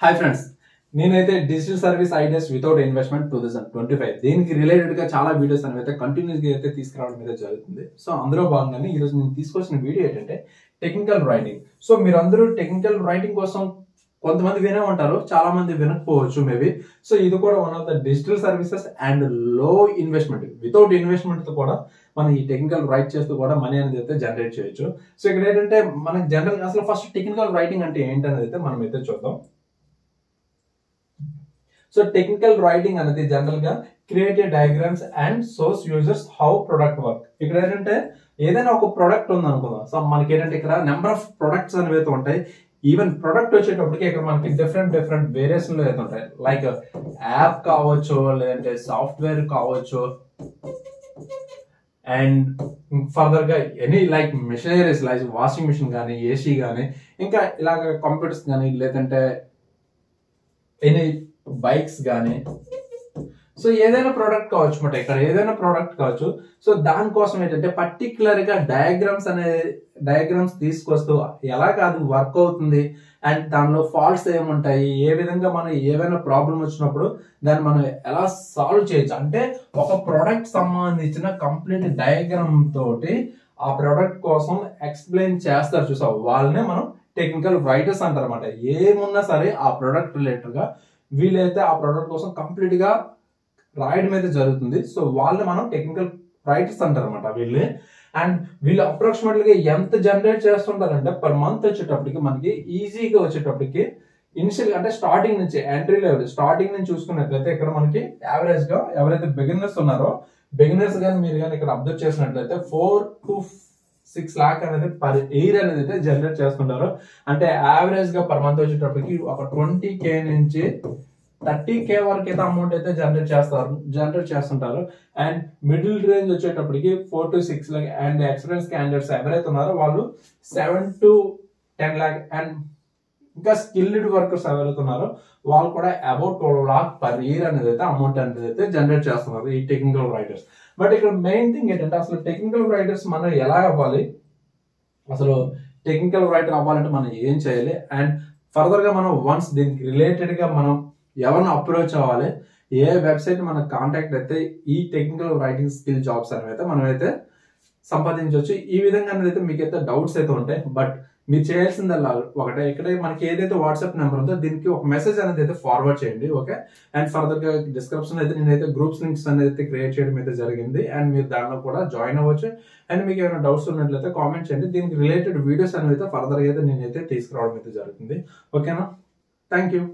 Hi friends, నేనైతే digital service ideas without investment 2025 దీనికి related గా చాలా వీడియోస్ అనేవి అయితే కంటిన్యూస్ గా అయితే తీసుకురావడం అయితే జరుగుతుంది. సో అందులో భాగంగానే ఈ రోజు నేను తీసుకొచ్చిన వీడియో ఏంటంటే టెక్నికల్ రైటింగ్. సో మీరందరూ టెక్నికల్ రైటింగ్ కోసం కొంతమంది వినే ఉంటారు, చాలా మంది వినకపోవచ్చు మేబీ. సో ఇది కూడా one of the digital services and లో ఇన్వెస్ట్మెంట్, వితౌట్ ఇన్వెస్ట్మెంట్ తో కూడా మనం ఈ టెక్నికల్ రైట్ చేస్తూ కూడా మనీ అనేది అయితే జనరేట్ చేయొచ్చు. సో ఇక్కడ ఏంటంటే మనకి జనరల్ అసలు ఫస్ట్ టెక్నికల్ రైటింగ్ అంటే ఏంటనేది అయితే మనం అయితే చూద్దాం. సో టెక్నికల్ రైటింగ్ అనేది జనరల్ గా create diagrams and shows users how product work. ఇక్కడ ఏంటంటే ఏదైనా ఒక ప్రొడక్ట్ ఉంది అనుకుందాం. సో మనకి ఏంటంటే ఇక్కడ నెంబర్ ఆఫ్ ప్రొడక్ట్స్ అనేవి అయితే ఉంటాయి. ఈవెన్ ప్రొడక్ట్ వచ్చేటప్పటికి ఇక్కడ మనకి డిఫరెంట్ వేరియేషన్ లో అయితే ఉంటాయి. లైక్ యాప్ కావచ్చు, లేదంటే సాఫ్ట్వేర్ కావచ్చు, అండ్ ఫర్దర్ గా any like machineries like washing machine కానీ, ఏసీ కానీ, ఇంకా ఇలాగ కంప్యూటర్స్ కానీ, లేదంటే ఎనీ బైక్స్ కానీ. సో ఏదైనా ప్రోడక్ట్ కావచ్చు అన్నమాట, ఇక్కడ ఏదైనా ప్రోడక్ట్ కావచ్చు. సో దానికోసం ఏంటంటే పర్టికులర్ గా డయాగ్రామ్స్ తీసుకొస్తూ ఎలా కాదు వర్క్ అవుతుంది అండ్ దానిలో ఫాల్ట్స్ ఏముంటాయి, ఏ విధంగా మనం ఏవైనా ప్రాబ్లం వచ్చినప్పుడు దాన్ని మనం ఎలా సాల్వ్ చేయొచ్చు అంటే ఒక ప్రోడక్ట్ సంబంధించిన కంప్లీట్ డయాగ్రామ్ తోటి ఆ ప్రోడక్ట్ కోసం ఎక్స్ప్లెయిన్ చేస్తారు చూసావు, వాళ్ళనే మనం టెక్నికల్ రైటర్స్ అంటారు అనమాట. ఏమున్నా సరే ఆ ప్రోడక్ట్ రిలేటెడ్ గా వీళ్ళైతే ఆ ప్రోడక్ట్ కోసం కంప్లీట్ గా రాయడం అయితే జరుగుతుంది. సో వాళ్ళని మనం టెక్నికల్ రైటర్స్ అంటారు అనమాట వీళ్ళు. అండ్ వీళ్ళు అప్రాక్సిమేట్లీ గా ఎంత జనరేట్ చేస్తుంటారంటే పర్ మంత్ వచ్చేటప్పటికి మనకి ఈజీగా వచ్చేటప్పటికి ఇనిషియల్ అంటే స్టార్టింగ్ నుంచి ఎంట్రీ లెవెల్ స్టార్టింగ్ నుంచి చూసుకున్నట్లయితే ఇక్కడ మనకి యావరేజ్ గా ఎవరైతే బిగినర్స్ ఉన్నారో బిగినర్స్ కానీ మీరు కానీ ఇక్కడ అబ్జర్వ్ చేసినట్లయితే 4 to 6 lakh అనేది పర్ ఇయర్ అనేది అయితే జనరేట్ చేస్తుంటారు. అంటే యావరేజ్ గా పర్ మంత్ వచ్చేటప్పటికి ఒక 20K నుంచి 30K వరకు అయితే అమౌంట్ అయితే జనరేట్ చేస్తుంటారు. అండ్ మిడిల్ రేంజ్ వచ్చేటప్పటికి 4 to 6 lakh and experience candidates ఎవరైతే ఉన్నారో వాళ్ళు 7 to 10 lakh అండ్ ఇంకా స్కిల్డ్ వర్కర్స్ ఎవరైతే ఉన్నారో వాళ్ళు కూడా అబౌట్ 12 lakh పర్ ఇయర్ అనేది అయితే అమౌంట్ అనేది అయితే జనరేట్ చేస్తున్నారు ఈ టెక్నికల్ రైటర్స్. బట్ ఇక్కడ మెయిన్ థింగ్ ఏంటంటే అసలు టెక్నికల్ రైటర్స్ మనం ఎలా అవ్వాలి, అసలు టెక్నికల్ రైటర్ అవ్వాలంటే మనం ఏం చేయాలి, అండ్ ఫర్దర్ గా మనం వన్స్ దీనికి రిలేటెడ్ గా మనం ఎవరిని అప్రోచ్ అవ్వాలి, ఏ వెబ్సైట్ మన కాంటాక్ట్ అయితే ఈ టెక్నికల్ రైటింగ్ స్కిల్ జాబ్స్ అనేవి అయితే మనం అయితే సంపాదించవచ్చు. ఈ విధంగా అనేది మీకైతే డౌట్స్ అయితే ఉంటాయి. బట్ మీరు చేయాల్సిందల్లా ఒకటే, ఇక్కడ మనకి ఏదైతే వాట్సాప్ నెంబర్ ఉందో దీనికి ఒక మెసేజ్ అనేది అయితే ఫార్వర్డ్ చేయండి. ఓకే, అండ్ ఫర్దర్ గా డిస్క్రిప్షన్ అయితే నేనైతే గ్రూప్స్ లింక్స్ అనేది అయితే క్రియేట్ చేయడం అయితే జరిగింది. అండ్ మీరు దానిలో కూడా జాయిన్ అవ్వచ్చు. అండ్ మీకు ఏమైనా డౌట్స్ ఉన్నట్లయితే కామెంట్ చేయండి. దీనికి రిలేటెడ్ వీడియోస్ అనేవి అయితే ఫర్దర్ గా అయితే నేనైతే తీసుకురావడం అయితే జరుగుతుంది. ఓకేనా, థ్యాంక్ యూ.